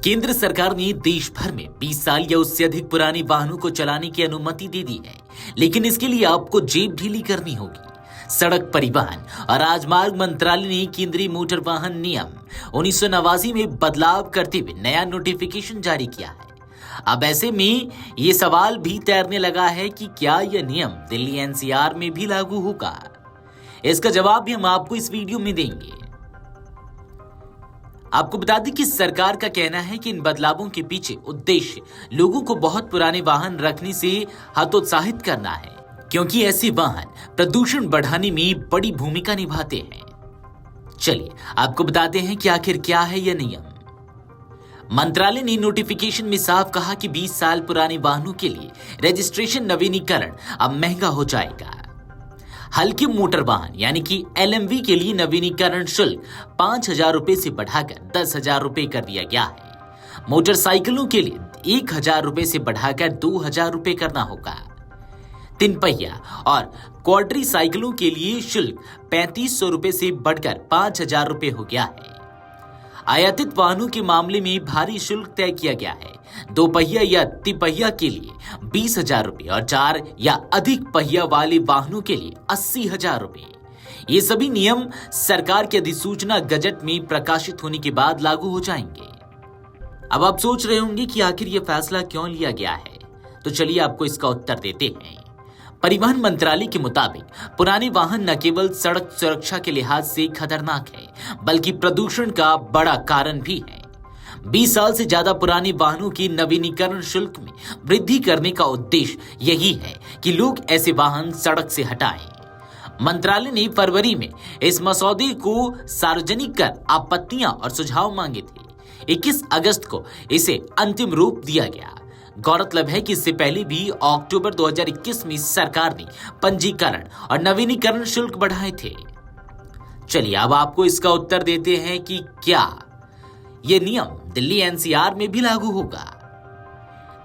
केंद्र सरकार ने देश भर में 20 साल या उससे अधिक पुराने वाहनों को चलाने की अनुमति दे दी है, लेकिन इसके लिए आपको जेब ढीली करनी होगी। सड़क परिवहन और राजमार्ग मंत्रालय ने केंद्रीय मोटर वाहन नियम 1989 में बदलाव करते हुए नया नोटिफिकेशन जारी किया है। अब ऐसे में ये सवाल भी तैरने लगा है कि क्या यह नियम दिल्ली एनसीआर में भी लागू होगा। इसका जवाब भी हम आपको इस वीडियो में देंगे। आपको बता दें कि सरकार का कहना है कि इन बदलावों के पीछे उद्देश्य लोगों को बहुत पुराने वाहन रखने से हतोत्साहित करना है, क्योंकि ऐसे वाहन प्रदूषण बढ़ाने में बड़ी भूमिका निभाते हैं। चलिए आपको बताते हैं कि आखिर क्या है यह नियम। मंत्रालय ने नोटिफिकेशन में साफ कहा कि 20 साल पुराने वाहनों के लिए रजिस्ट्रेशन नवीनीकरण अब महंगा हो जाएगा। हल्के मोटर वाहन यानी कि एलएमवी के लिए नवीनीकरण शुल्क 5,000 रुपए से बढ़ाकर 10,000 रुपए कर दिया गया है। मोटरसाइकिलों के लिए 1,000 रुपए से बढ़ाकर 2,000 रुपए करना होगा। 3 पहिया और क्वाड्री साइकिलों के लिए शुल्क 3,500 रुपए से बढ़कर 5,000 रुपए हो गया है। आयातित वाहनों के मामले में भारी शुल्क तय किया गया है। 2 पहिया या तिपहिया के लिए 20,000 रुपए और 4 या अधिक पहिया वाले वाहनों के लिए 80,000 रुपए। ये सभी नियम सरकार की अधिसूचना गजट में प्रकाशित होने के बाद लागू हो जाएंगे। अब आप सोच रहे होंगे कि आखिर यह फैसला क्यों लिया गया है, तो चलिए आपको इसका उत्तर देते हैं। परिवहन मंत्रालय के मुताबिक पुराने वाहन न केवल सड़क सुरक्षा के लिहाज से खतरनाक है, बल्कि प्रदूषण का बड़ा कारण भी है। 20 साल से ज्यादा पुराने वाहनों की नवीनीकरण शुल्क में वृद्धि करने का उद्देश्य यही है कि लोग ऐसे वाहन सड़क से हटाएं। मंत्रालय ने फरवरी में इस मसौदे को सार्वजनिक कर आपत्तियां और सुझाव मांगे थे। 21 अगस्त को इसे अंतिम रूप दिया गया। गौरतलब है कि इससे पहले भी अक्टूबर 2021 में सरकार ने पंजीकरण और नवीनीकरण शुल्क बढ़ाए थे। चलिए अब आपको इसका उत्तर देते हैं कि क्या यह नियम दिल्ली एनसीआर में भी लागू होगा।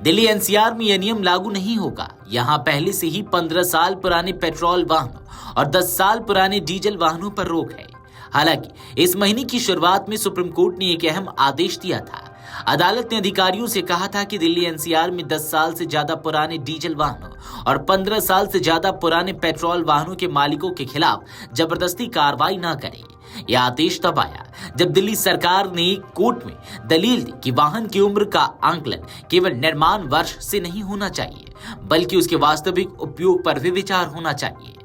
दिल्ली एनसीआर में यह नियम लागू नहीं होगा। यहां पहले से ही 15 साल पुराने पेट्रोल वाहनों और 10 साल पुराने डीजल वाहनों पर रोक है। हालांकि इस महीने की शुरुआत में सुप्रीम कोर्ट ने एक अहम आदेश दिया था। अदालत ने अधिकारियों से कहा था कि दिल्ली एनसीआर में 10 साल से ज्यादा पुराने डीजल वाहनों और 15 साल से ज्यादा पुराने पेट्रोल वाहनों के मालिकों के खिलाफ जबरदस्ती कार्रवाई न करें। यह आदेश तब आया जब दिल्ली सरकार ने कोर्ट में दलील दी कि वाहन की उम्र का आंकलन केवल निर्माण वर्ष से नहीं होना चाहिए, बल्कि उसके वास्तविक उपयोग पर भी विचार होना चाहिए।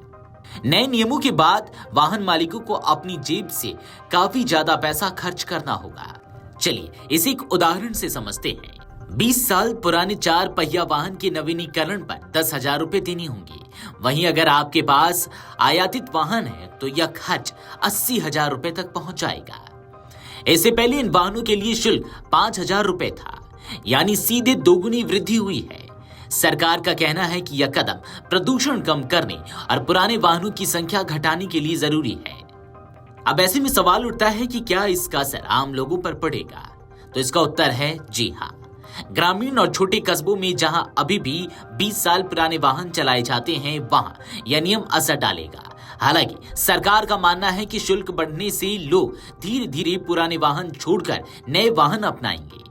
नए नियमों के बाद वाहन मालिकों को अपनी जेब से काफी ज्यादा पैसा खर्च करना होगा। चलिए इसे एक उदाहरण से समझते हैं। 20 साल पुराने 4 पहिया वाहन के नवीनीकरण पर 10,000 रुपए देने होंगे। वहीं अगर आपके पास आयातित वाहन है तो यह खर्च 80,000 रुपए तक पहुंच जाएगा। इससे पहले इन वाहनों के लिए शुल्क 5,000 रुपए था, यानी सीधे दोगुनी वृद्धि हुई है। सरकार का कहना है कि यह कदम प्रदूषण कम करने और पुराने वाहनों की संख्या घटाने के लिए जरूरी है। अब ऐसे में सवाल उठता है कि क्या इसका असर आम लोगों पर पड़ेगा, तो इसका उत्तर है जी हाँ। ग्रामीण और छोटे कस्बों में जहां अभी भी 20 साल पुराने वाहन चलाए जाते हैं, वहां यह नियम असर डालेगा। हालांकि सरकार का मानना है कि शुल्क बढ़ने से लोग धीरे धीरे पुराने वाहन छोड़कर नए वाहन अपनाएंगे।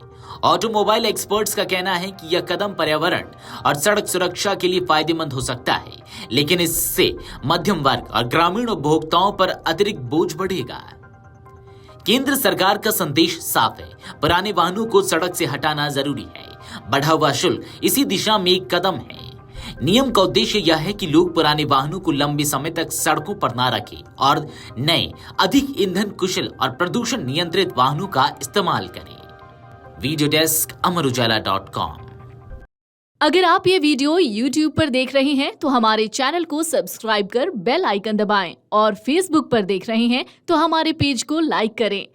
ऑटोमोबाइल एक्सपर्ट्स का कहना है कि यह कदम पर्यावरण और सड़क सुरक्षा के लिए फायदेमंद हो सकता है, लेकिन इससे मध्यम वर्ग और ग्रामीण उपभोक्ताओं पर अतिरिक्त बोझ बढ़ेगा। केंद्र सरकार का संदेश साफ है, पुराने वाहनों को सड़क से हटाना जरूरी है। बढ़ा हुआ शुल्क इसी दिशा में एक कदम है। नियम का उद्देश्य यह है कि लोग पुराने वाहनों को लंबे समय तक सड़कों पर ना रखें और नए, अधिक ईंधन कुशल और प्रदूषण नियंत्रित वाहनों का इस्तेमाल करें। Video desk amarujala.com। अगर आप ये वीडियो YouTube पर देख रहे हैं तो हमारे चैनल को सब्सक्राइब कर बेल आइकन दबाएं और Facebook पर देख रहे हैं तो हमारे पेज को लाइक करें।